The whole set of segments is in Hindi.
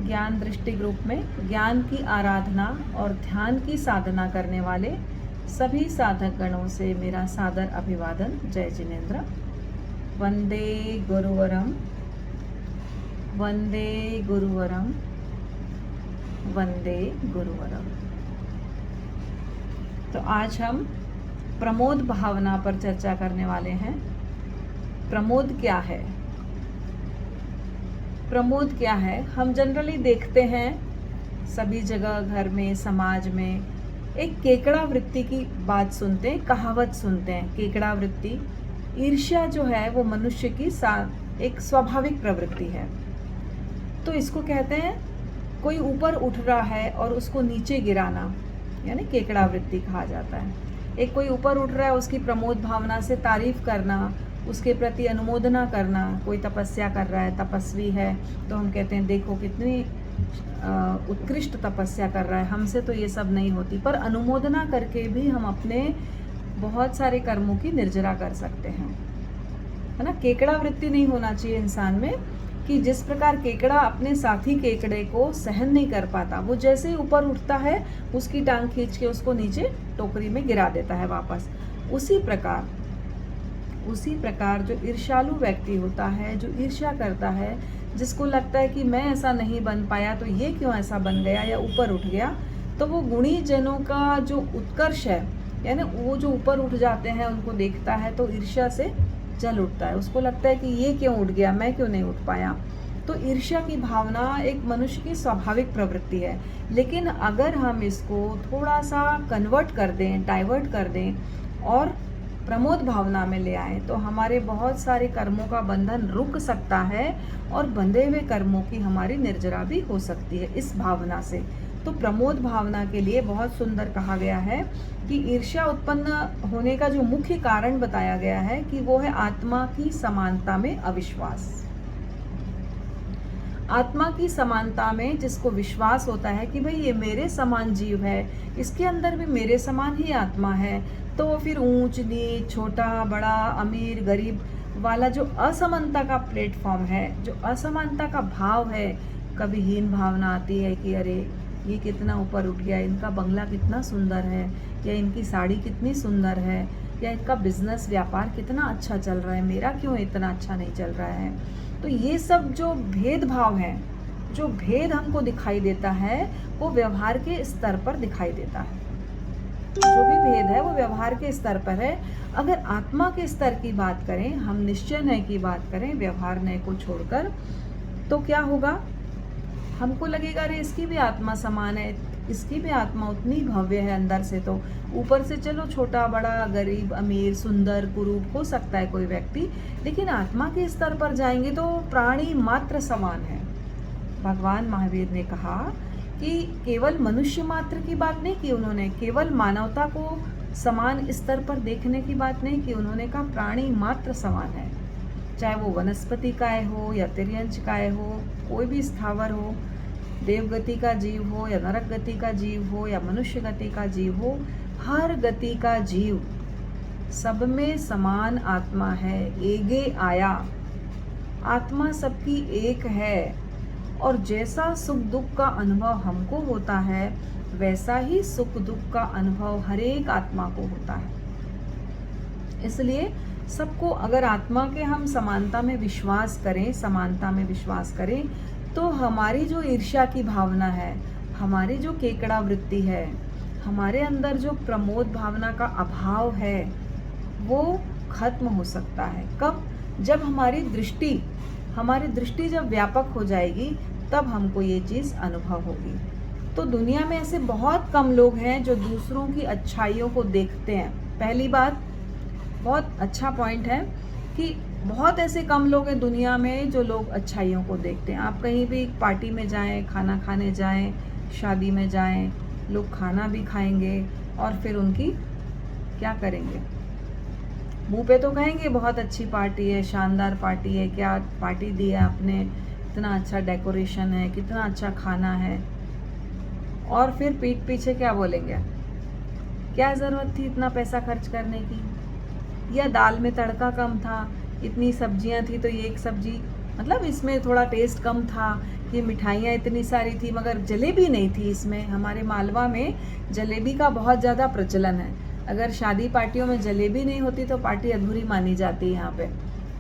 ज्ञान दृष्टि ग्रुप में ज्ञान की आराधना और ध्यान की साधना करने वाले सभी साधक गणों से मेरा सादर अभिवादन। जय जिनेन्द्र। वंदे गुरुवरम, वंदे गुरुवरम, वंदे गुरुवरम। तो आज हम प्रमोद भावना पर चर्चा करने वाले हैं। प्रमोद क्या है? प्रमोद क्या है? हम जनरली देखते हैं सभी जगह, घर में, समाज में एक केकड़ा वृत्ति की बात सुनते हैं, कहावत सुनते हैं। केकड़ा वृत्ति, ईर्ष्या जो है वो मनुष्य की एक स्वाभाविक प्रवृत्ति है। तो इसको कहते हैं कोई ऊपर उठ रहा है और उसको नीचे गिराना, यानी केकड़ा वृत्ति कहा जाता है। एक कोई ऊपर उठ रहा है, उसकी प्रमोद भावना से तारीफ करना, उसके प्रति अनुमोदना करना। कोई तपस्या कर रहा है, तपस्वी है, तो हम कहते हैं देखो कितनी उत्कृष्ट तपस्या कर रहा है, हमसे तो ये सब नहीं होती। पर अनुमोदना करके भी हम अपने बहुत सारे कर्मों की निर्जरा कर सकते हैं, है ना। केकड़ा वृत्ति नहीं होना चाहिए इंसान में, कि जिस प्रकार केकड़ा अपने साथी केकड़े को सहन नहीं कर पाता, वो जैसे ही ऊपर उठता है उसकी टांग खींच के उसको नीचे टोकरी में गिरा देता है वापस। उसी प्रकार जो ईर्ष्यालु व्यक्ति होता है, जो ईर्ष्या करता है, जिसको लगता है कि मैं ऐसा नहीं बन पाया तो ये क्यों ऐसा बन गया या ऊपर उठ गया, तो वो गुणी जनों का जो उत्कर्ष है, यानी वो जो ऊपर उठ जाते हैं उनको देखता है तो ईर्ष्या से जल उठता है। उसको लगता है कि ये क्यों उठ गया, मैं क्यों नहीं उठ पाया। तो ईर्ष्या की भावना एक मनुष्य की स्वाभाविक प्रवृत्ति है। लेकिन अगर हम इसको थोड़ा सा कन्वर्ट कर दें, डाइवर्ट कर दें और प्रमोद भावना में ले आए, तो हमारे बहुत सारे कर्मों का बंधन रुक सकता है और बंधे हुए कर्मों की हमारी निर्जरा भी हो सकती है इस भावना से। तो प्रमोद भावना के लिए बहुत सुंदर कहा गया है कि ईर्ष्या उत्पन्न होने का जो मुख्य कारण बताया गया है कि वो है आत्मा की समानता में अविश्वास। आत्मा की समानता में जिसको विश्वास होता है कि भाई ये मेरे समान जीव है, इसके अंदर भी मेरे समान ही आत्मा है, तो वो फिर ऊंच नीच, छोटा बड़ा, अमीर गरीब वाला जो असमानता का प्लेटफॉर्म है, जो असमानता का भाव है, कभी हीन भावना आती है कि अरे ये कितना ऊपर उठ गया, इनका बंगला कितना सुंदर है, या इनकी साड़ी कितनी सुंदर है, या इनका बिजनेस व्यापार कितना अच्छा चल रहा है, मेरा क्यों इतना अच्छा नहीं चल रहा है। तो ये सब जो भेदभाव है, जो भेद हमको दिखाई देता है, वो व्यवहार के स्तर पर दिखाई देता है। जो भी भेद है वो व्यवहार के स्तर पर है। अगर आत्मा के स्तर की बात करें, हम निश्चय नय की बात करें, व्यवहार नय को छोड़कर, तो क्या होगा? हमको लगेगा अरे इसकी भी आत्मा समान है, इसकी भी आत्मा उतनी भव्य है अंदर से। तो ऊपर से चलो छोटा बड़ा, गरीब अमीर, सुंदर कुरूप हो सकता है कोई व्यक्ति, लेकिन आत्मा के स्तर पर जाएंगे तो प्राणी मात्र समान है। भगवान महावीर ने कहा कि केवल मनुष्य मात्र की बात नहीं की उन्होंने, केवल मानवता को समान स्तर पर देखने की बात नहीं की, उन्होंने कहा प्राणी मात्र समान है। चाहे वो वनस्पति काय हो या तिर्यंच काय हो, कोई भी स्थावर हो, देवगति का जीव हो या नरक गति का जीव हो या मनुष्य गति का जीव हो, हर गति का जीव, सब में समान आत्मा है। एगे आया, आत्मा सबकी एक है, और जैसा सुख दुख का अनुभव हमको होता है, वैसा ही सुख दुख का अनुभव हर एक आत्मा को होता है। इसलिए सबको, अगर आत्मा के हम समानता में विश्वास करें, समानता में विश्वास करें, तो हमारी जो ईर्ष्या की भावना है, हमारी जो केकड़ा वृत्ति है, हमारे अंदर जो प्रमोद भावना का अभाव है, वो खत्म हो सकता है। कब? जब हमारी दृष्टि जब व्यापक हो जाएगी, तब हमको ये चीज़ अनुभव होगी। तो दुनिया में ऐसे बहुत कम लोग हैं जो दूसरों की अच्छाइयों को देखते हैं। पहली बात, बहुत अच्छा पॉइंट है कि बहुत ऐसे कम लोग हैं दुनिया में जो लोग अच्छाइयों को देखते हैं। आप कहीं भी पार्टी में जाएं, खाना खाने जाएं, शादी में जाएं, लोग खाना भी खाएंगे और फिर उनकी क्या करेंगे? मुंह पे तो कहेंगे बहुत अच्छी पार्टी है, शानदार पार्टी है, क्या पार्टी दी है आपने, इतना अच्छा डेकोरेशन है, कितना अच्छा खाना है, और फिर पीठ पीछे क्या बोलेंगे? क्या ज़रूरत थी इतना पैसा खर्च करने की, या दाल में तड़का कम था, इतनी सब्जियां थी तो ये एक सब्जी, मतलब इसमें थोड़ा टेस्ट कम था, कि मिठाइयाँ इतनी सारी थी मगर जलेबी नहीं थी इसमें। हमारे मालवा में जलेबी का बहुत ज़्यादा प्रचलन है। अगर शादी पार्टियों में जलेबी नहीं होती तो पार्टी अधूरी मानी जाती है यहाँ पे,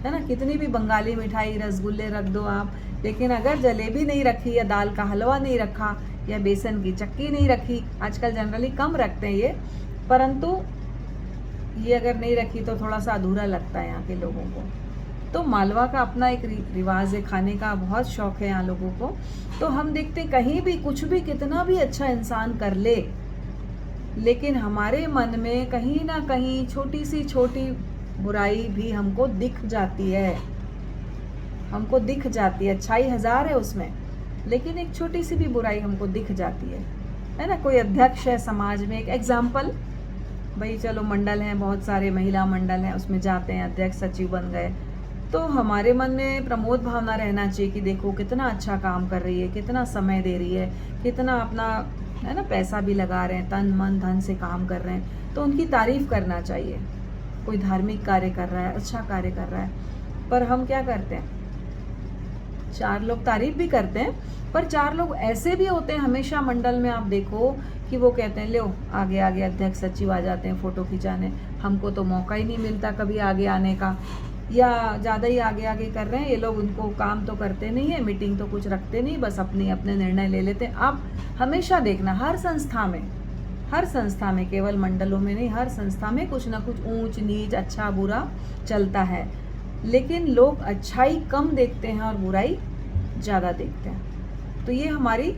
है ना। कितनी भी बंगाली मिठाई रसगुल्ले रख दो आप, लेकिन अगर जलेबी नहीं रखी या दाल का हलवा नहीं रखा या बेसन की चक्की नहीं रखी, आजकल जनरली कम रखते हैं ये, परंतु ये अगर नहीं रखी तो थोड़ा सा अधूरा लगता है यहाँ के लोगों को। तो मालवा का अपना एक रिवाज है, खाने का बहुत शौक है यहाँ लोगों को। तो हम देखते कहीं भी कुछ भी कितना भी अच्छा इंसान कर ले, लेकिन हमारे मन में कहीं ना कहीं छोटी सी छोटी बुराई भी हमको दिख जाती है, हमको दिख जाती है। अच्छाई हजार है उसमें, लेकिन एक छोटी सी भी बुराई हमको दिख जाती है ना। कोई अध्यक्ष है समाज में, एक एग्जाम्पल, भाई चलो मंडल हैं, बहुत सारे महिला मंडल हैं, उसमें जाते हैं, अध्यक्ष सचिव बन गए, तो हमारे मन में प्रमोद भावना रहना चाहिए कि देखो कितना अच्छा काम कर रही है, कितना समय दे रही है, कितना अपना, है ना, पैसा भी लगा रहे हैं, तन मन धन से काम कर रहे हैं, तो उनकी तारीफ करना चाहिए। कोई धार्मिक कार्य कर रहा है, अच्छा कार्य कर रहा है, पर हम क्या करते हैं, चार लोग तारीफ भी करते हैं, पर चार लोग ऐसे भी होते हैं हमेशा मंडल में, आप देखो कि वो कहते हैं लो आगे आगे अध्यक्ष सचिव आ जाते हैं फोटो खिंचाने, हमको तो मौका ही नहीं मिलता कभी आगे आने का, या ज़्यादा ही आगे आगे कर रहे हैं ये लोग, उनको काम तो करते नहीं है, मीटिंग तो कुछ रखते नहीं, बस अपने अपने निर्णय ले लेते हैं। आप हमेशा देखना हर संस्था में, केवल मंडलों में नहीं, हर संस्था में कुछ ना कुछ ऊंच नीच अच्छा बुरा चलता है, लेकिन लोग अच्छाई कम देखते हैं और बुराई ज़्यादा देखते हैं। तो ये हमारी,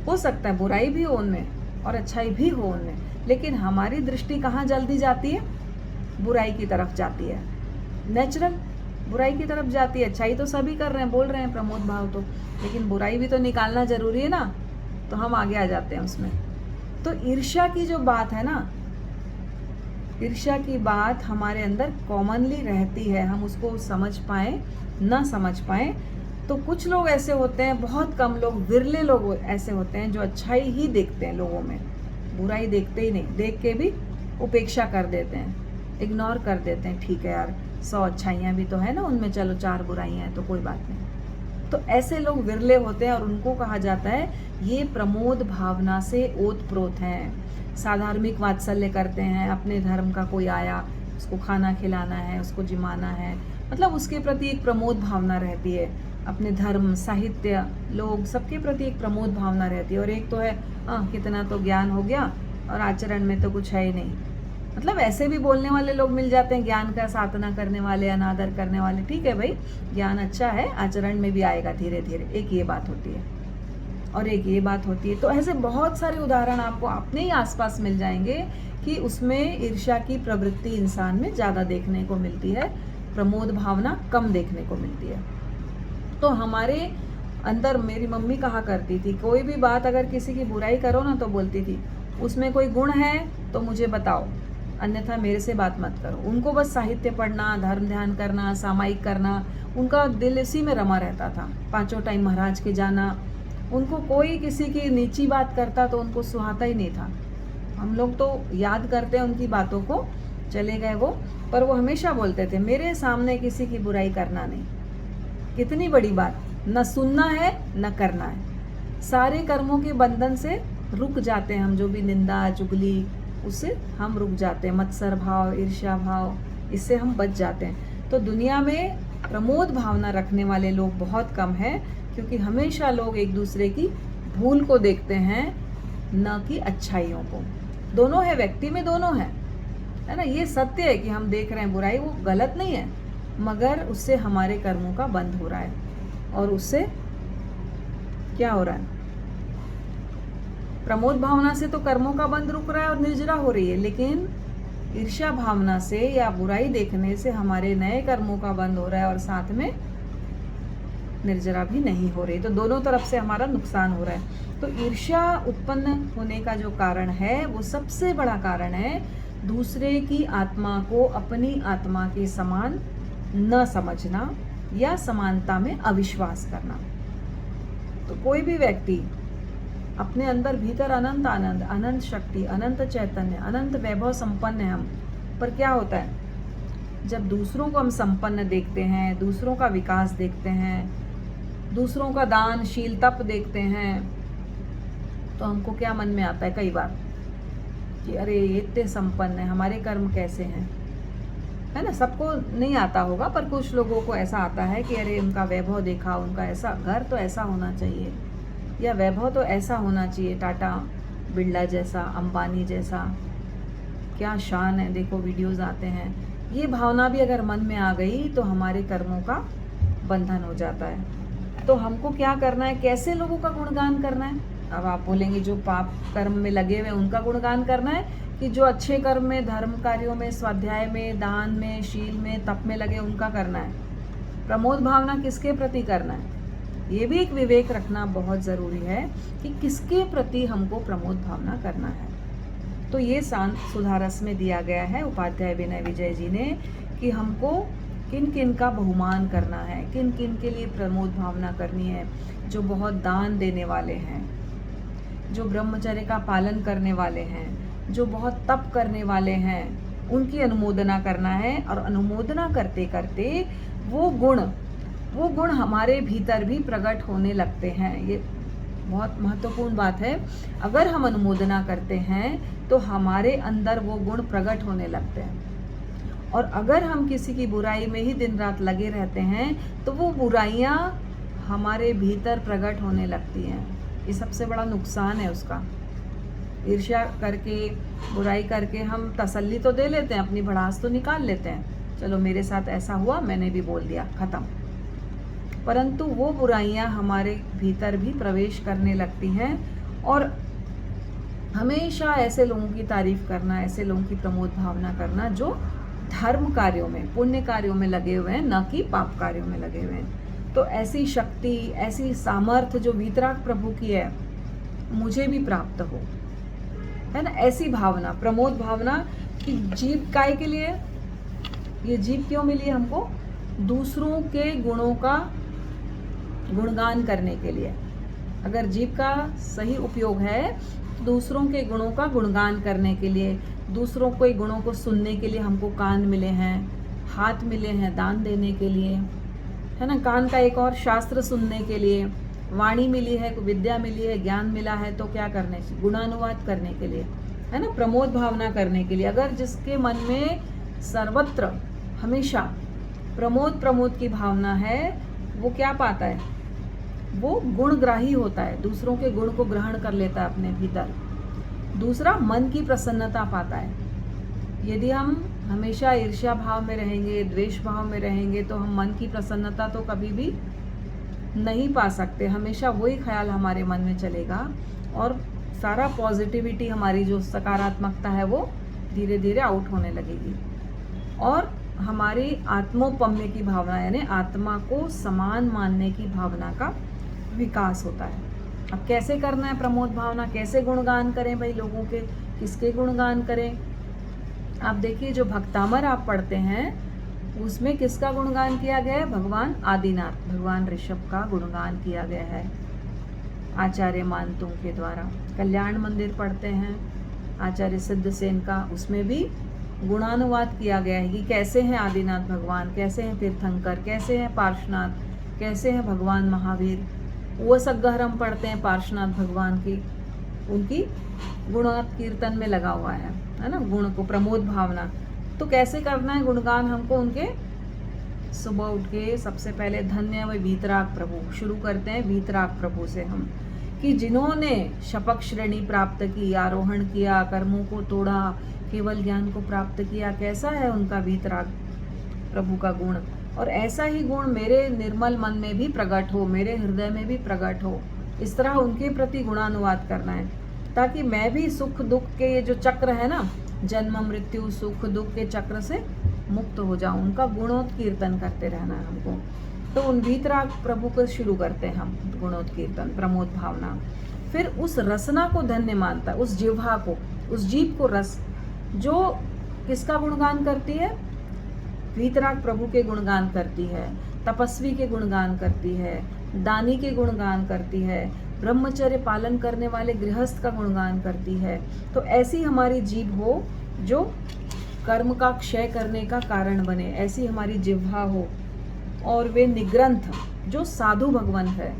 हो सकता है बुराई भी हो उनमें और अच्छाई भी हो उनमें, लेकिन हमारी दृष्टि कहाँ जल्दी जाती है, बुराई की तरफ जाती है, नेचुरल बुराई की तरफ जाती है। अच्छाई तो सभी कर रहे हैं, बोल रहे हैं प्रमोद भाव तो, लेकिन बुराई भी तो निकालना जरूरी है ना, तो हम आगे आ जाते हैं उसमें। तो ईर्ष्या की जो बात है ना, ईर्ष्या की बात हमारे अंदर कॉमनली रहती है, हम उसको समझ पाए ना समझ पाए, तो कुछ लोग ऐसे होते हैं, बहुत कम लोग, विरले लोग ऐसे होते हैं जो अच्छाई ही देखते हैं लोगों में, बुराई देखते ही नहीं, देख के भी उपेक्षा कर देते हैं, इग्नोर कर देते हैं, ठीक है यार 100 अच्छाइयाँ भी तो है ना उनमें, चलो 4 बुराइयाँ हैं तो कोई बात नहीं। तो ऐसे लोग विरले होते हैं और उनको कहा जाता है ये प्रमोद भावना से ओतप्रोत हैं, साधार्मिक वात्सल्य करते हैं, अपने धर्म का कोई आया उसको खाना खिलाना है, उसको जिमाना है, मतलब उसके प्रति एक प्रमोद भावना रहती है, अपने धर्म साहित्य लोग सबके प्रति एक प्रमोद भावना रहती है। और एक तो है कितना तो ज्ञान हो गया और आचरण में तो कुछ है ही नहीं, मतलब ऐसे भी बोलने वाले लोग मिल जाते हैं, ज्ञान का साधना करने वाले, अनादर करने वाले, ठीक है भाई ज्ञान अच्छा है, आचरण में भी आएगा धीरे धीरे, एक ये बात होती है और एक ये बात होती है। तो ऐसे बहुत सारे उदाहरण आपको अपने ही आसपास मिल जाएंगे कि उसमें ईर्ष्या की प्रवृत्ति इंसान में ज़्यादा देखने को मिलती है, प्रमोद भावना कम देखने को मिलती है। तो हमारे अंदर, मेरी मम्मी कहा करती थी, कोई भी बात अगर किसी की बुराई करो ना तो बोलती थी उसमें कोई गुण है तो मुझे बताओ, अन्यथा मेरे से बात मत करो। उनको बस साहित्य पढ़ना, धर्म ध्यान करना, सामायिक करना, उनका दिल इसी में रमा रहता था, 5 टाइम महाराज के जाना, उनको कोई किसी की नीची बात करता तो उनको सुहाता ही नहीं था। हम लोग तो याद करते हैं उनकी बातों को, चले गए वो, पर वो हमेशा बोलते थे मेरे सामने किसी की बुराई करना नहीं। कितनी बड़ी बात, न सुनना है न करना है, सारे कर्मों के बंधन से रुक जाते हैं हम, जो भी निंदा चुगली उससे हम रुक जाते हैं, मत्सर भाव, ईर्ष्या भाव, इससे हम बच जाते हैं। तो दुनिया में प्रमोद भावना रखने वाले लोग बहुत कम हैं, क्योंकि हमेशा लोग एक दूसरे की भूल को देखते हैं, न कि अच्छाइयों को। दोनों है, व्यक्ति में दोनों है ना, ये सत्य है कि हम देख रहे हैं बुराई, वो गलत नहीं है, मगर उससे हमारे कर्मों का बंध हो रहा है, और उससे क्या हो रहा है, प्रमोद भावना से तो कर्मों का बंध रुक रहा है और निर्जरा हो रही है, लेकिन ईर्ष्या भावना से या बुराई देखने से हमारे नए कर्मों का बंद हो रहा है और साथ में निर्जरा भी नहीं हो रही। तो दोनों तरफ से हमारा नुकसान हो रहा है। तो ईर्ष्या उत्पन्न होने का जो कारण है, वो सबसे बड़ा कारण है दूसरे की आत्मा को अपनी आत्मा के समान न समझना या समानता में अविश्वास करना। तो कोई भी व्यक्ति अपने अंदर भीतर अनंत आनंद, अनंत शक्ति, अनंत चैतन्य, अनंत वैभव संपन्न है हम, पर क्या होता है जब दूसरों को हम संपन्न देखते हैं, दूसरों का विकास देखते हैं, दूसरों का दानशील तप देखते हैं तो हमको क्या मन में आता है कई बार कि अरे ये इतने संपन्न है, हमारे कर्म कैसे हैं, है ना। सबको नहीं आता होगा पर कुछ लोगों को ऐसा आता है कि अरे उनका वैभव देखा, उनका ऐसा घर तो ऐसा होना चाहिए, या वैभव तो ऐसा होना चाहिए, टाटा बिरला जैसा, अंबानी जैसा, क्या शान है, देखो वीडियोस आते हैं। ये भावना भी अगर मन में आ गई तो हमारे कर्मों का बंधन हो जाता है। तो हमको क्या करना है, कैसे लोगों का गुणगान करना है। अब आप बोलेंगे जो पाप कर्म में लगे हुए उनका गुणगान करना है, कि जो अच्छे कर्म में, धर्म कार्यों में, स्वाध्याय में, दान में, शील में, तप में लगे उनका करना है। प्रमोद भावना किसके प्रति करना है, ये भी एक विवेक रखना बहुत ज़रूरी है कि किसके प्रति हमको प्रमोद भावना करना है। तो ये शांत सुधारस में दिया गया है उपाध्याय विनय विजय जी ने, कि हमको किन किन का बहुमान करना है, किन किन के लिए प्रमोद भावना करनी है। जो बहुत दान देने वाले हैं, जो ब्रह्मचर्य का पालन करने वाले हैं, जो बहुत तप करने वाले हैं, उनकी अनुमोदना करना है। और अनुमोदना करते करते वो गुण हमारे भीतर भी प्रकट होने लगते हैं। ये बहुत महत्वपूर्ण बात है। अगर हम अनुमोदना करते हैं तो हमारे अंदर वो गुण प्रकट होने लगते हैं। और अगर हम किसी की बुराई में ही दिन रात लगे रहते हैं तो वो बुराइयां हमारे भीतर प्रकट होने लगती हैं। ये सबसे बड़ा नुकसान है उसका। ईर्ष्या करके, बुराई करके हम तसल्ली तो दे लेते हैं, अपनी भड़ास तो निकाल लेते हैं, चलो मेरे साथ ऐसा हुआ, मैंने भी बोल दिया, खत्म। परंतु वो बुराइयां हमारे भीतर भी प्रवेश करने लगती हैं। और हमेशा ऐसे लोगों की तारीफ करना, ऐसे लोगों की प्रमोद भावना करना जो धर्म कार्यों में, पुण्य कार्यों में लगे हुए हैं, न कि पाप कार्यों में लगे हुए हैं। तो ऐसी शक्ति, ऐसी सामर्थ्य जो वीतराग प्रभु की है, मुझे भी प्राप्त हो, है ना। ऐसी भावना, प्रमोद भावना कि जीव काय के लिए, ये जीव क्यों मिली हमको, दूसरों के गुणों का गुणगान करने के लिए। अगर जीव का सही उपयोग है तो दूसरों के गुणों का गुणगान करने के लिए, दूसरों के गुणों को सुनने के लिए हमको कान मिले हैं, हाथ मिले हैं दान देने के लिए, है ना। कान का एक और शास्त्र सुनने के लिए, वाणी मिली है, विद्या मिली है, ज्ञान मिला है, तो क्या करने से, गुणानुवाद करने के लिए, है ना, प्रमोद भावना करने के लिए। अगर जिसके मन में सर्वत्र हमेशा प्रमोद की भावना है, वो क्या पाता है, वो गुणग्राही होता है, दूसरों के गुण को ग्रहण कर लेता है अपने भीतर। दूसरा, मन की प्रसन्नता पाता है। यदि हम हमेशा ईर्ष्या भाव में रहेंगे, द्वेष भाव में रहेंगे, तो हम मन की प्रसन्नता तो कभी भी नहीं पा सकते। हमेशा वही ख्याल हमारे मन में चलेगा और सारा पॉजिटिविटी, हमारी जो सकारात्मकता है, वो धीरे धीरे आउट होने लगेगी। और हमारी आत्मोपम्य की भावना, यानी आत्मा को समान मानने की भावना का विकास होता है। अब कैसे करना है प्रमोद भावना, कैसे गुणगान करें भाई लोगों के, किसके गुणगान करें। आप देखिए, जो भक्तामर आप पढ़ते हैं उसमें किसका गुणगान किया गया है, भगवान आदिनाथ, भगवान ऋषभ का गुणगान किया गया है आचार्य मानतुंग के द्वारा। कल्याण मंदिर पढ़ते हैं आचार्य सिद्धसेन का, उसमें भी गुणानुवाद किया गया है कि कैसे हैं आदिनाथ भगवान, कैसे हैं तीर्थंकर, कैसे हैं पार्श्वनाथ, कैसे हैं भगवान महावीर। वो सग्गहर हम पढ़ते हैं पार्श्वनाथ भगवान की, उनकी गुणात कीर्तन में लगा हुआ है ना, गुण को, प्रमोद भावना। तो कैसे करना है गुणगान हमको उनके, सुबह उठ के सबसे पहले धन्य व वीतराग प्रभु, शुरू करते हैं वीतराग प्रभु से हम, कि जिन्होंने शपथ श्रेणी प्राप्त की, आरोहण किया, कर्मों को तोड़ा, केवल ज्ञान को प्राप्त किया। कैसा है उनका वीतराग प्रभु का गुण, और ऐसा ही गुण मेरे निर्मल मन में भी प्रकट हो, मेरे हृदय में भी प्रकट हो। इस तरह उनके प्रति गुणानुवाद करना है, ताकि मैं भी सुख दुख के ये जो चक्र है ना, जन्म मृत्यु सुख दुख के चक्र से मुक्त हो जाऊं। उनका गुणोत्कीर्तन करते रहना है हमको। तो उन वीतराग प्रभु को शुरू करते हैं हम, गुणोत्कीर्तन, प्रमोद भावना। फिर उस रसना को धन्य मानता है, उस जिह्वा को, उस जीव को, रस जो किसका गुणगान करती है, वीतराग प्रभु के गुणगान करती है, तपस्वी के गुणगान करती है, दानी के गुणगान करती है, ब्रह्मचर्य पालन करने वाले गृहस्थ का गुणगान करती है। तो ऐसी हमारी जीभ हो जो कर्म का क्षय करने का कारण बने, ऐसी हमारी जिह्वा हो, और वे निग्रंथ जो साधु भगवान है,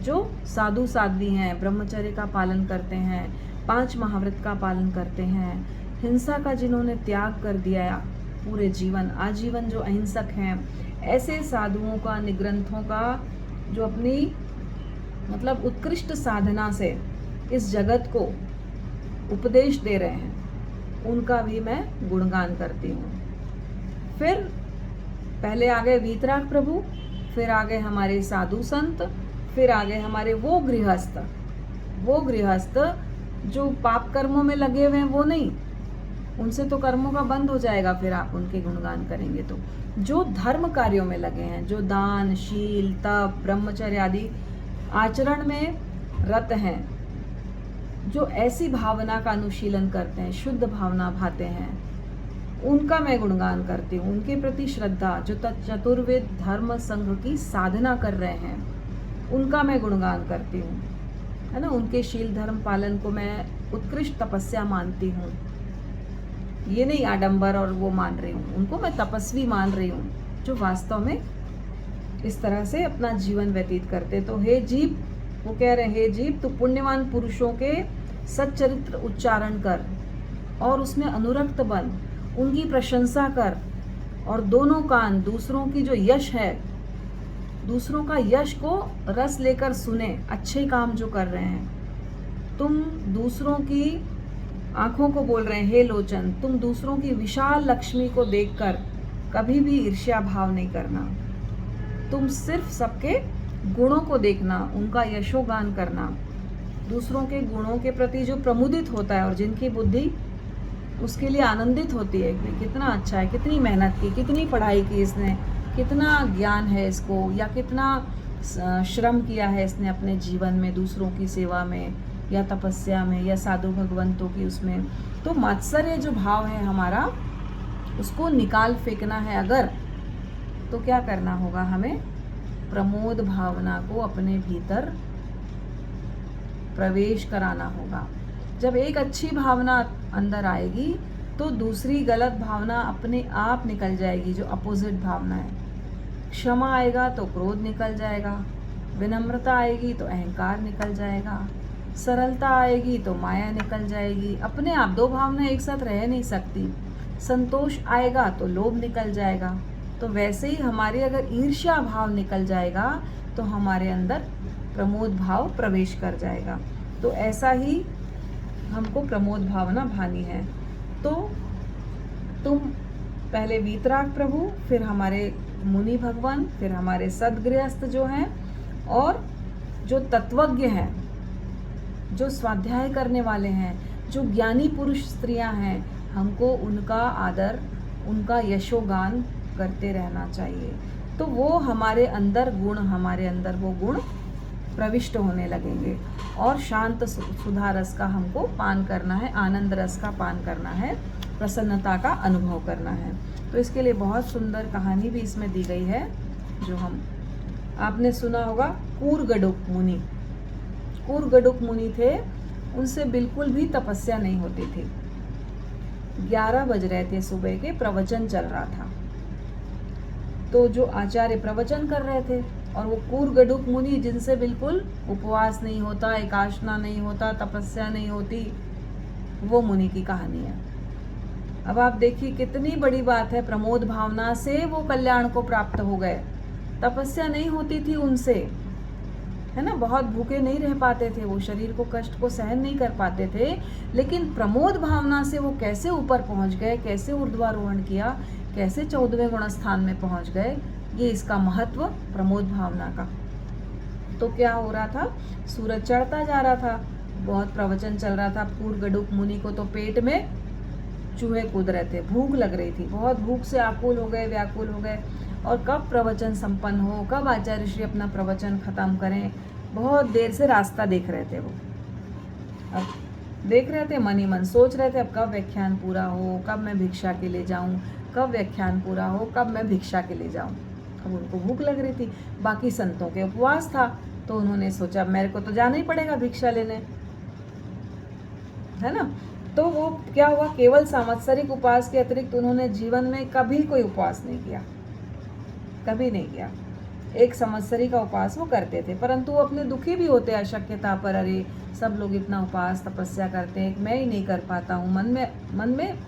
जो साधु साध्वी हैं, ब्रह्मचर्य का पालन करते हैं, 5 महाव्रत का पालन करते हैं, हिंसा का जिन्होंने त्याग कर दिया पूरे जीवन, आजीवन जो अहिंसक हैं, ऐसे साधुओं का, निग्रंथों का, जो अपनी मतलब उत्कृष्ट साधना से इस जगत को उपदेश दे रहे हैं, उनका भी मैं गुणगान करती हूँ। फिर पहले आ गए वीतराग प्रभु, फिर आ गए हमारे साधु संत, फिर आ गए हमारे वो गृहस्थ जो पाप कर्मों में लगे हुए हैं, वो नहीं, उनसे तो कर्मों का बंद हो जाएगा फिर आप उनके गुणगान करेंगे तो। जो धर्म कार्यों में लगे हैं, जो दान, शील, तप, ब्रह्मचर्य आदि आचरण में रत हैं, जो ऐसी भावना का अनुशीलन करते हैं, शुद्ध भावना भाते हैं, उनका मैं गुणगान करती हूँ। उनके प्रति श्रद्धा, जो चतुर्वेद धर्म संघ की साधना कर रहे हैं, उनका मैं गुणगान करती हूँ, है ना। उनके शील धर्म पालन को मैं उत्कृष्ट तपस्या मानती हूँ। ये नहीं आडंबर और वो मान रही हूँ, उनको मैं तपस्वी मान रही हूँ, जो वास्तव में इस तरह से अपना जीवन व्यतीत करते। तो हे जीव, वो कह रहे हैं, हे जीव, तू पुण्यवान पुरुषों के सच्चरित्र उच्चारण कर और उसमें अनुरक्त बन, उनकी प्रशंसा कर, और दोनों कान दूसरों की जो यश है, दूसरों का यश को रस लेकर सुने, अच्छे काम जो कर रहे हैं। तुम दूसरों की आंखों को बोल रहे हैं, हे लोचन, तुम दूसरों की विशाल लक्ष्मी को देखकर कभी भी ईर्ष्या भाव नहीं करना। तुम सिर्फ सबके गुणों को देखना, उनका यशोगान करना, दूसरों के गुणों के प्रति जो प्रमुदित होता है और जिनकी बुद्धि उसके लिए आनंदित होती है कि कितना अच्छा है, कितनी मेहनत की, कितनी पढ़ाई की इसने, कितना ज्ञान है इसको, या कितना श्रम किया है इसने अपने जीवन में, दूसरों की सेवा में या तपस्या में या साधु भगवंतों की उसमें। तो मात्सर्य जो भाव है हमारा, उसको निकाल फेंकना है अगर, तो क्या करना होगा हमें? प्रमोद भावना को अपने भीतर प्रवेश कराना होगा। जब एक अच्छी भावना अंदर आएगी तो दूसरी गलत भावना अपने आप निकल जाएगी, जो अपोजिट भावना है। क्षमा आएगा तो क्रोध निकल जाएगा, विनम्रता आएगी तो अहंकार निकल जाएगा, सरलता आएगी तो माया निकल जाएगी। अपने आप दो भावना एक साथ रह नहीं सकती। संतोष आएगा तो लोभ निकल जाएगा। तो वैसे ही हमारे अगर ईर्ष्या भाव निकल जाएगा तो हमारे अंदर प्रमोद भाव प्रवेश कर जाएगा। तो ऐसा ही हमको प्रमोद भावना भानी है। तो तुम पहले वीतराग प्रभु, फिर हमारे मुनि भगवान, फिर हमारे सदगृहस्थ जो हैं, और जो तत्वज्ञ हैं, जो स्वाध्याय करने वाले हैं, जो ज्ञानी पुरुष स्त्रियां हैं, हमको उनका आदर, उनका यशोगान करते रहना चाहिए। तो वो हमारे अंदर गुण, हमारे अंदर वो गुण प्रविष्ट होने लगेंगे और शांत सुधा रस का हमको पान करना है, आनंद रस का पान करना है, प्रसन्नता का अनुभव करना है। तो इसके लिए बहुत सुंदर कहानी भी इसमें दी गई है, जो आपने सुना होगा। कूरगडुक मुनि, कूरगडुक मुनि थे, उनसे बिल्कुल भी तपस्या नहीं होती थी। 11 बज रहे थे सुबह के, प्रवचन चल रहा था। तो जो आचार्य प्रवचन कर रहे थे, और वो कूरगडुक मुनि जिनसे बिल्कुल उपवास नहीं होता, एकाशना नहीं होता, तपस्या नहीं होती, वो मुनि की कहानी है। अब आप देखिए कितनी बड़ी बात है, प्रमोद भावना से वो कल्याण को प्राप्त हो गए। तपस्या नहीं होती थी उनसे, है ना, बहुत भूखे नहीं रह पाते थे, वो शरीर को कष्ट को सहन नहीं कर पाते थे, लेकिन प्रमोद भावना से वो कैसे ऊपर पहुंच गए, कैसे ऊर्ध्वारोहण किया, कैसे 14वें गुण स्थान में पहुंच गए, ये इसका महत्व प्रमोद भावना का। तो क्या हो रहा था, सूरज चढ़ता जा रहा था, बहुत प्रवचन चल रहा था। कूरगडुक मुनि को तो पेट में चूहे कूद रहे थे, भूख लग रही थी, बहुत भूख से आकुल हो गए, व्याकुल हो गए। और कब प्रवचन संपन्न हो, कब आचार्य श्री अपना प्रवचन खत्म करें, बहुत देर से रास्ता देख रहे थे वो। अब देख रहे थे, मन ही मन सोच रहे थे, अब कब व्याख्यान पूरा हो, कब मैं भिक्षा के लिए जाऊं, कब व्याख्यान पूरा हो, कब मैं भिक्षा के लिए जाऊं। अब उनको भूख लग रही थी, बाकी संतों के उपवास था, तो उन्होंने सोचा मेरे को तो जाना ही पड़ेगा भिक्षा लेने, है ना। तो वो क्या हुआ, केवल सांवत्सरिक उपवास के अतिरिक्त उन्होंने जीवन में कभी कोई उपवास नहीं किया, कभी नहीं किया। एक संवत्सरी का उपवास वो करते थे, परंतु वो अपने दुखी भी होते अशक्यता पर। अरे सब लोग इतना उपवास तपस्या करते हैं, मैं ही नहीं कर पाता हूँ। मन में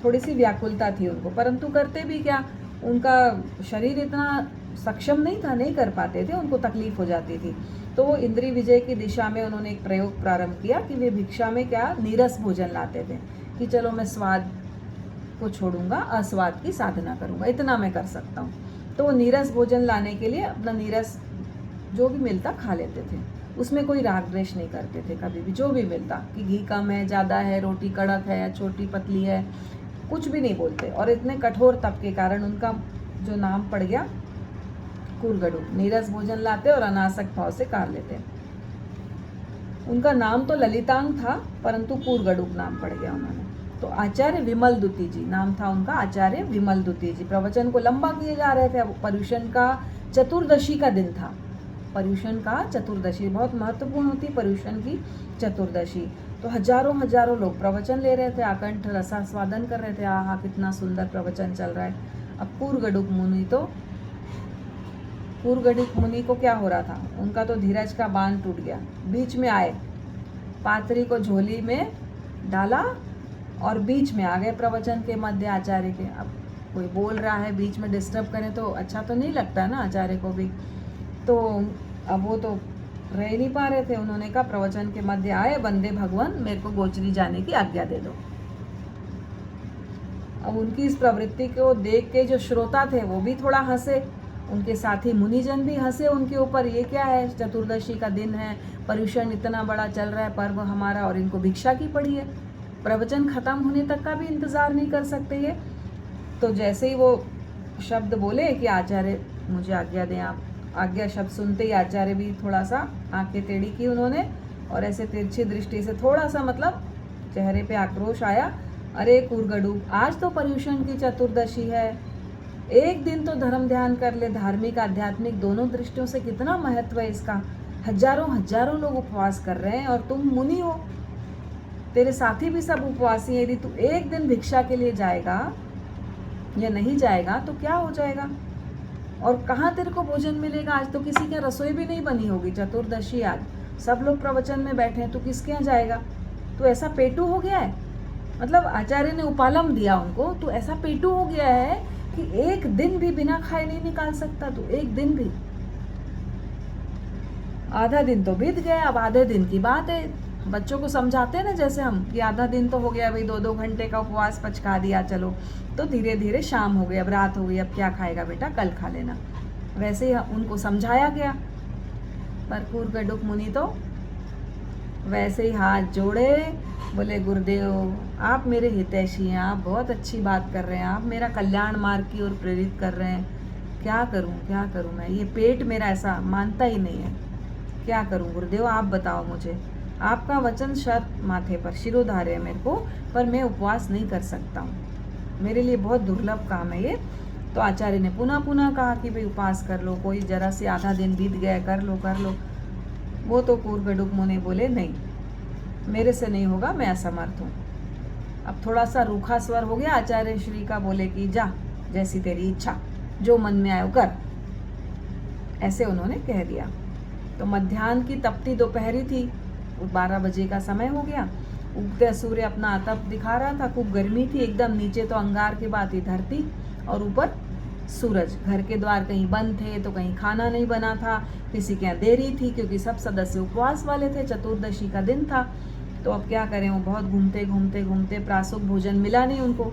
थोड़ी सी व्याकुलता थी उनको, परंतु करते भी क्या, उनका शरीर इतना सक्षम नहीं था, नहीं कर पाते थे, उनको तकलीफ हो जाती थी। तो वो इंद्रिय विजय की दिशा में उन्होंने एक प्रयोग प्रारंभ किया कि वे भिक्षा में क्या नीरस भोजन लाते थे, कि चलो मैं स्वाद को छोड़ूंगा, अस्वाद की साधना करूंगा, इतना मैं कर सकता हूँ। तो वो नीरस भोजन लाने के लिए अपना नीरस जो भी मिलता खा लेते थे, उसमें कोई राग द्वेष नहीं करते थे कभी भी। जो भी मिलता कि घी कम है, ज़्यादा है, रोटी कड़क है या छोटी पतली है, कुछ भी नहीं बोलते। और इतने कठोर तप के कारण उनका जो नाम पड़ गया कूरगडू, नीरस भोजन लाते और अनासक्त भाव से कार लेते। उनका नाम तो ललितांग था, परंतु कूरगडू नाम पड़ गया उन्होंने। तो आचार्य विमल दुती जी नाम था उनका, आचार्य विमल दुती जी। प्रवचन को लंबा किए जा रहे थे। अब पर्युषण का चतुर्दशी का दिन था। पर्युषण का चतुर्दशी बहुत महत्वपूर्ण होती, पर्युषण की चतुर्दशी। तो हजारों लोग प्रवचन ले रहे थे, आकंठ रसास्वादन कर रहे थे। आहा कितना सुंदर प्रवचन चल रहा है। अब कूरगडुक मुनि को क्या हो रहा था, उनका तो धीरज का बांध टूट गया। बीच में आए, पात्री को झोली में डाला और बीच में आ गए प्रवचन के मध्य आचार्य के। अब कोई बोल रहा है, बीच में डिस्टर्ब करें तो अच्छा तो नहीं लगता ना आचार्य को भी। तो अब वो तो रह नहीं पा रहे थे। उन्होंने कहा प्रवचन के मध्य आए, वंदे भगवान, मेरे को गोचरी जाने की आज्ञा दे दो। अब उनकी इस प्रवृत्ति को देख के जो श्रोता थे वो भी थोड़ा हंसे, उनके साथी मुनिजन भी हंसे उनके ऊपर। ये क्या है, चतुर्दशी का दिन है, पर्युषण इतना बड़ा चल रहा है पर्व हमारा, और इनको भिक्षा की पड़ी है, प्रवचन खत्म होने तक का भी इंतजार नहीं कर सकते ये। तो जैसे ही वो शब्द बोले कि आचार्य मुझे आज्ञा दें आप, आज्ञा शब्द सुनते ही आचार्य भी थोड़ा सा आंखें टेढ़ी की उन्होंने, और ऐसे तिरछी दृष्टि से थोड़ा सा मतलब चेहरे पे आक्रोश आया। अरे कूरगडू, आज तो पर्युषण की चतुर्दशी है, एक दिन तो धर्म ध्यान कर ले। धार्मिक आध्यात्मिक दोनों दृष्टियों से कितना महत्व है इसका। हजारों लोग उपवास कर रहे हैं और तुम मुनि हो, तेरे साथी भी सब उपवासी हैं। यदि तू एक दिन भिक्षा के लिए जाएगा या नहीं जाएगा तो क्या हो जाएगा, और कहाँ तेरे को भोजन मिलेगा। आज तो किसी के रसोई भी नहीं बनी होगी, चतुर्दशी आज, सब लोग प्रवचन में बैठे हैं, तो किसके यहाँ जाएगा। तो ऐसा पेटू हो गया है, मतलब आचार्य ने उपालम दिया उनको, तो ऐसा पेटू हो गया है कि एक दिन भी बिना खाए नहीं निकाल सकता। तो एक दिन भी, आधा दिन तो बीत गया, अब आधे दिन की बात है। बच्चों को समझाते हैं ना जैसे हम, कि आधा दिन तो हो गया भाई, 2-2 घंटे का उपवास पचका दिया, चलो। तो धीरे धीरे शाम हो गई, अब रात हो गई, अब क्या खाएगा बेटा, कल खा लेना। वैसे ही उनको समझाया गया। पर कूरगडुक मुनि तो वैसे ही हाथ जोड़े, बोले गुरुदेव आप मेरे हितैषी हैं, आप बहुत अच्छी बात कर रहे हैं, आप मेरा कल्याण मार्ग की ओर प्रेरित कर रहे हैं। क्या करूं मैं, ये पेट मेरा ऐसा मानता ही नहीं है, क्या करूं गुरुदेव, आप बताओ मुझे। आपका वचन शत माथे पर शिरोधार्य है मेरे को, पर मैं उपवास नहीं कर सकता हूँ, मेरे लिए बहुत दुर्लभ काम है ये। तो आचार्य ने पुनः कहा कि भाई उपवास कर लो, कोई जरा से आधा दिन बीत गया, कर लो। वो तो कूरगडुक मुनि बोले नहीं, मेरे से नहीं होगा, मैं असमर्थ हूँ। अब थोड़ा सा रूखा स्वर हो गया आचार्य श्री का, बोले कि जा, जैसी तेरी इच्छा, जो मन में आए कर, ऐसे उन्होंने कह दिया। तो मध्याह्न की तपती दोपहरी थी, 12 बजे का समय हो गया। उगते सूर्य अपना तप दिखा रहा था, खूब गर्मी थी एकदम। नीचे तो अंगार के बाद ही धरती और ऊपर सूरज। घर के द्वार कहीं बंद थे तो कहीं खाना नहीं बना था, किसी के यहाँ देरी थी क्योंकि सब सदस्य उपवास वाले थे, चतुर्दशी का दिन था। तो अब क्या करें, वो बहुत घूमते प्रासुक भोजन मिला नहीं उनको।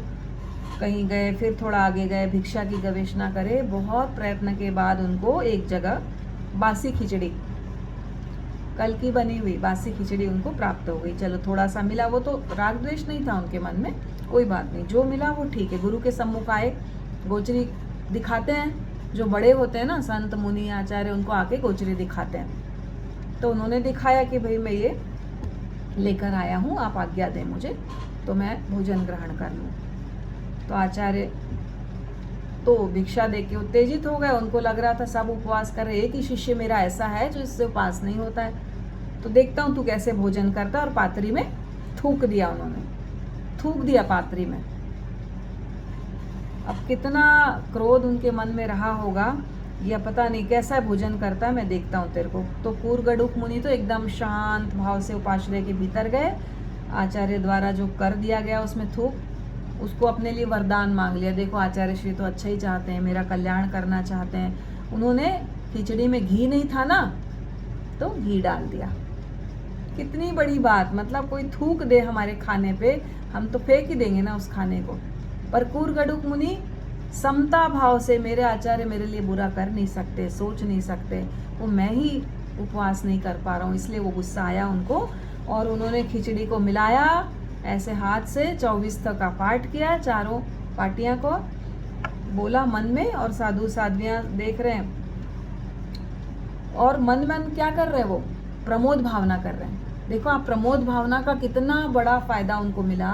कहीं गए, फिर थोड़ा आगे गए, भिक्षा की गवेषणा करे। बहुत प्रयत्न के बाद उनको एक जगह बासी खिचड़ी, कल की बनी हुई बासी खिचड़ी उनको प्राप्त हो गई। चलो थोड़ा सा मिला, वो तो राग द्वेष नहीं था उनके मन में, कोई बात नहीं, जो मिला वो ठीक है। गुरु के सम्मुख आए, गोचरी दिखाते हैं, जो बड़े होते हैं ना संत मुनि आचार्य, उनको आके गोचरी दिखाते हैं। तो उन्होंने दिखाया कि भाई मैं ये लेकर आया हूँ, आप आज्ञा दें मुझे तो मैं भोजन ग्रहण कर लूँ। तो आचार्य तो भिक्षा दे के उत्तेजित हो गए, उनको लग रहा था सब उपवास कर रहे, एक ही शिष्य मेरा ऐसा है जो इससे उपवास नहीं होता है, तो देखता हूँ तू कैसे भोजन करता है। और पात्री में थूक दिया उन्होंने, थूक दिया पात्री में। अब कितना क्रोध उनके मन में रहा होगा या पता नहीं कैसा भोजन करता है, मैं देखता हूँ तेरे को। तो कूर्गडुक मुनि तो एकदम शांत भाव से उपाश्रय के भीतर गए। आचार्य द्वारा जो कर दिया गया उसमें थूक, उसको अपने लिए वरदान मांग लिया। देखो आचार्य श्री तो अच्छा ही चाहते हैं, मेरा कल्याण करना चाहते हैं। उन्होंने खिचड़ी में घी नहीं था ना, तो घी डाल दिया। कितनी बड़ी बात, मतलब कोई थूक दे हमारे खाने पे, हम तो फेंक ही देंगे ना उस खाने को। पर कूर्गडुक मुनि समता भाव से, मेरे आचार्य मेरे लिए बुरा कर नहीं सकते, सोच नहीं सकते, वो मैं ही उपवास नहीं कर पा रहा हूँ, इसलिए वो गुस्सा आया उनको। और उन्होंने खिचड़ी को मिलाया ऐसे हाथ से, 24 तक का पाठ किया, चारों पाटियां को बोला मन में, और साधु साध्वियां देख रहे हैं। और मन मन क्या कर रहे हैं, वो प्रमोद भावना कर रहे हैं। देखो आप, प्रमोद भावना का कितना बड़ा फायदा उनको मिला।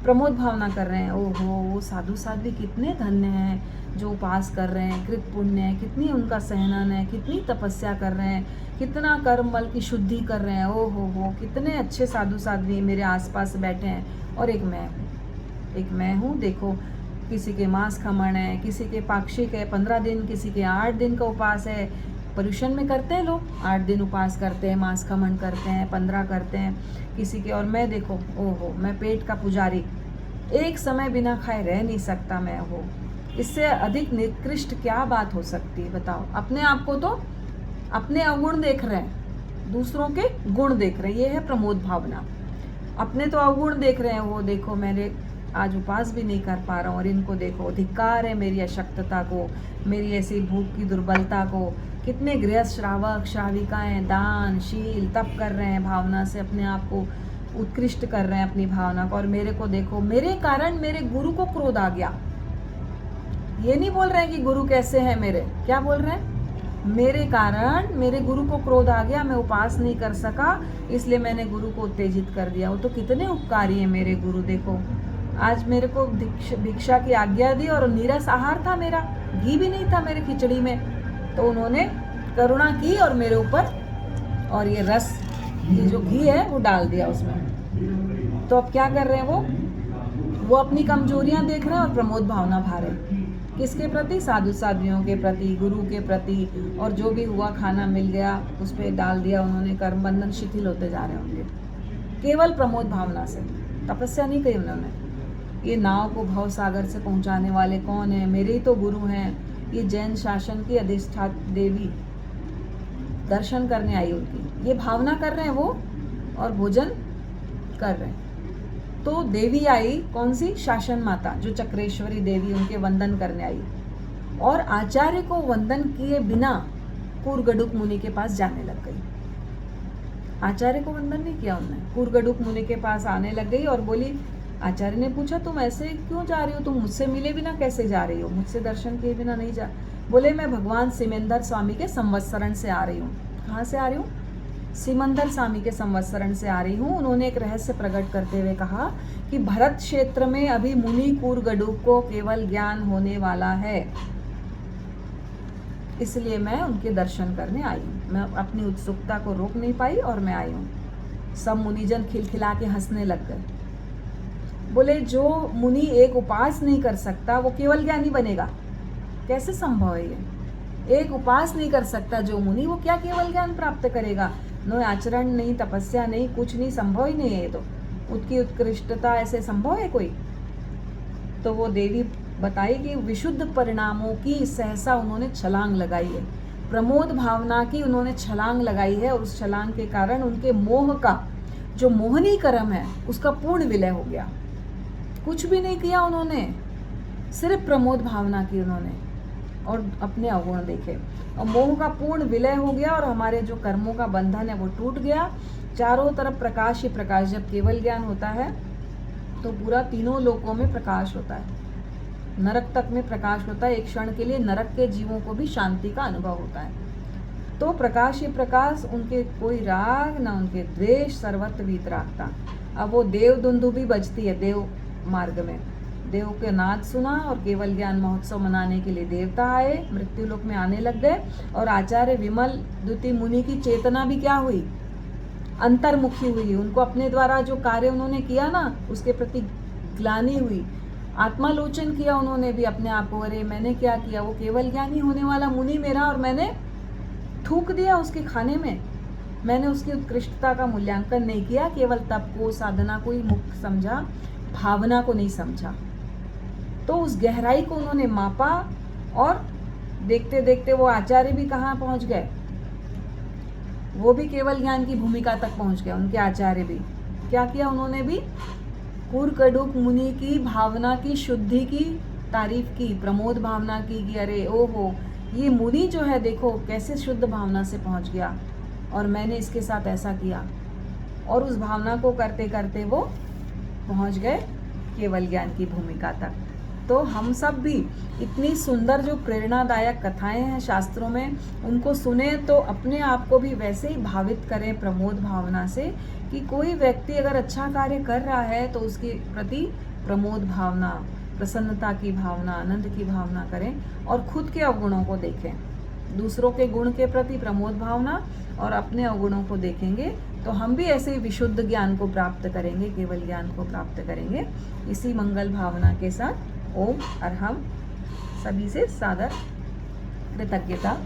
प्रमोद भावना कर रहे हैं, ओहो वो साधु साध्वी कितने धन्य हैं जो उपास कर रहे हैं, कृत पुण्य है, कितनी उनका सहनन है, कितनी तपस्या कर रहे हैं, कितना कर्म बल की शुद्धि कर रहे हैं, ओहो हो कितने अच्छे साधु साध्वी मेरे आसपास बैठे हैं। और एक मैं हूँ, देखो किसी के मांस खमण है, किसी के पाक्षिक है 15 दिन, किसी के 8 दिन का उपास है। पर्यूषण में करते हैं लोग 8 दिन उपास करते हैं, मांस खमन करते हैं, 15 करते हैं किसी के। और मैं देखो, ओहो मैं पेट का पुजारी, एक समय बिना खाए रह नहीं सकता मैं हो। इससे अधिक निकृष्ट क्या बात हो सकती है बताओ। अपने आप को तो अपने अवगुण देख रहे हैं, दूसरों के गुण देख रहे हैं, ये है प्रमोद भावना। अपने तो अवगुण देख रहे हैं, वो देखो मैंने आज उपास भी नहीं कर पा रहा हूँ, और इनको देखो धिक्कार है मेरी अशक्तता को, मेरी ऐसी भूख की दुर्बलता को। कितने गृहस्थ श्रावक श्राविकाएं दान शील तप कर रहे हैं, भावना से अपने आप को उत्कृष्ट कर रहे हैं अपनी भावना को। और मेरे को देखो, मेरे कारण मेरे गुरु को क्रोध आ गया। ये नहीं बोल रहे हैं कि गुरु कैसे हैं मेरे, क्या बोल रहे हैं, मेरे कारण मेरे गुरु को क्रोध आ गया, मैं उपास नहीं कर सका, इसलिए मैंने गुरु को उत्तेजित कर दिया। वो तो कितने उपकारी हैं मेरे गुरु। देखो आज मेरे को भिक्षा की आज्ञा दी, और नीरस आहार था मेरा, घी भी नहीं था मेरे खिचड़ी में, तो उन्होंने करुणा की और मेरे ऊपर, और ये रस, ये जो घी है वो डाल दिया उसमें। तो अब क्या कर रहे हैं वो अपनी कमजोरियां देख रहे हैं और प्रमोद भावना भा रहे हैं। किसके प्रति, साधु साध्वियों के प्रति, गुरु के प्रति। और जो भी हुआ खाना मिल गया उस पर डाल दिया उन्होंने, कर्म बंधन शिथिल होते जा रहे होंगे केवल प्रमोद भावना से, तपस्या नहीं की उन्होंने। ये नाव को भव सागर से पहुंचाने वाले कौन है, मेरे ही तो गुरु हैं, ये जैन शासन की अधिष्ठाता देवी दर्शन करने आई उनकी, ये भावना कर रहे हैं वो, और भोजन कर रहे हैं। तो देवी आई कौन सी, शासन माता, जो चक्रेश्वरी देवी, उनके वंदन करने आई। और आचार्य को वंदन किए बिना कूर्गडुक मुनि के पास जाने लग गई। आचार्य को वंदन नहीं किया उन्होंने, कूर्गडुक मुनि के पास आने लग गई और बोली, आचार्य ने पूछा तुम ऐसे क्यों जा रही हो, तुम मुझसे मिले बिना कैसे जा रही हो, मुझसे दर्शन किए बिना नहीं जा। बोले मैं भगवान सिमंदर स्वामी के संवत्सरण से आ रही हूँ। कहाँ से आ रही हूँ, सिमंदर स्वामी के संवत्सरण से आ रही हूँ। उन्होंने एक रहस्य प्रकट करते हुए कहा कि भरत क्षेत्र में अभी मुनि कूर्गडुक को केवल ज्ञान होने वाला है, इसलिए मैं उनके दर्शन करने आई हूँ। मैं अपनी उत्सुकता को रोक नहीं पाई और मैं आई हूँ। सब मुनिजन खिलखिला के हंसने लग गए। बोले जो मुनि एक उपास नहीं कर सकता वो केवल ज्ञानी बनेगा, कैसे संभव है ये, एक उपास नहीं कर सकता जो मुनि, वो क्या केवल ज्ञान प्राप्त करेगा। न आचरण नहीं, तपस्या नहीं, कुछ नहीं, संभव ही नहीं है ये तो। उसकी उत्कृष्टता ऐसे संभव है कोई। तो वो देवी बताई कि विशुद्ध परिणामों की सहसा उन्होंने छलांग लगाई है, प्रमोद भावना की उन्होंने छलांग लगाई है, और उस छलांग के कारण उनके मोह का जो मोहनी कर्म है उसका पूर्ण विलय हो गया। कुछ भी नहीं किया उन्होंने, सिर्फ प्रमोद भावना की उन्होंने, और अपने अवगुण देखे, और मोह का पूर्ण विलय हो गया, और हमारे जो कर्मों का बंधन है वो टूट गया। चारों तरफ प्रकाश ही प्रकाश। जब केवल ज्ञान होता है तो पूरा तीनों लोकों में प्रकाश होता है, नरक तक में प्रकाश होता है। एक क्षण के लिए नरक के जीवों को भी शांति का अनुभव होता है। तो प्रकाश ही प्रकाश, उनके कोई राग ना उनके द्वेष, सर्वत्र वीतरागता। अब वो देव दुंदुभी बजती है देव मार्ग में, देव के नाद सुना और केवल ज्ञान महोत्सव मनाने के लिए देवता आए, मृत्यु लोक में आने लग गए। और आचार्य विमल द्वितीय मुनि की चेतना भी क्या हुई, अंतर्मुखी हुई। उनको अपने द्वारा जो कार्य उन्होंने किया ना उसके प्रति ग्लानि हुई, आत्मालोचन किया उन्होंने भी अपने आप को, अरे मैंने क्या किया, वो केवल ज्ञानी होने वाला मुनि मेरा और मैंने थूक दिया उसके खाने में। मैंने उसकी उत्कृष्टता का मूल्यांकन नहीं किया, केवल तप को, साधना को ही मुख्य समझा, भावना को नहीं समझा। तो उस गहराई को उन्होंने मापा और देखते देखते वो आचार्य भी कहाँ पहुंच गए, वो भी केवल ज्ञान की भूमिका तक पहुंच गए। उनके आचार्य भी क्या किया, उन्होंने भी कूर्कड़ुक मुनि की भावना की शुद्धि की तारीफ की, प्रमोद भावना की कि अरे ओहो, ये मुनि जो है देखो कैसे शुद्ध भावना से पहुंच गया और मैंने इसके साथ ऐसा किया। और उस भावना को करते करते वो पहुंच गए केवल ज्ञान की भूमिका तक। तो हम सब भी इतनी सुंदर जो प्रेरणादायक कथाएं हैं शास्त्रों में, उनको सुने तो अपने आप को भी वैसे ही भावित करें प्रमोद भावना से कि कोई व्यक्ति अगर अच्छा कार्य कर रहा है तो उसके प्रति प्रमोद भावना, प्रसन्नता की भावना, आनंद की भावना करें और खुद के अवगुणों को देखें। दूसरों के गुण के प्रति प्रमोद भावना और अपने अवगुणों को देखेंगे तो हम भी ऐसे ही विशुद्ध ज्ञान को प्राप्त करेंगे, केवल ज्ञान को प्राप्त करेंगे। इसी मंगल भावना के साथ ओम और हम सभी से सादर कृतज्ञता।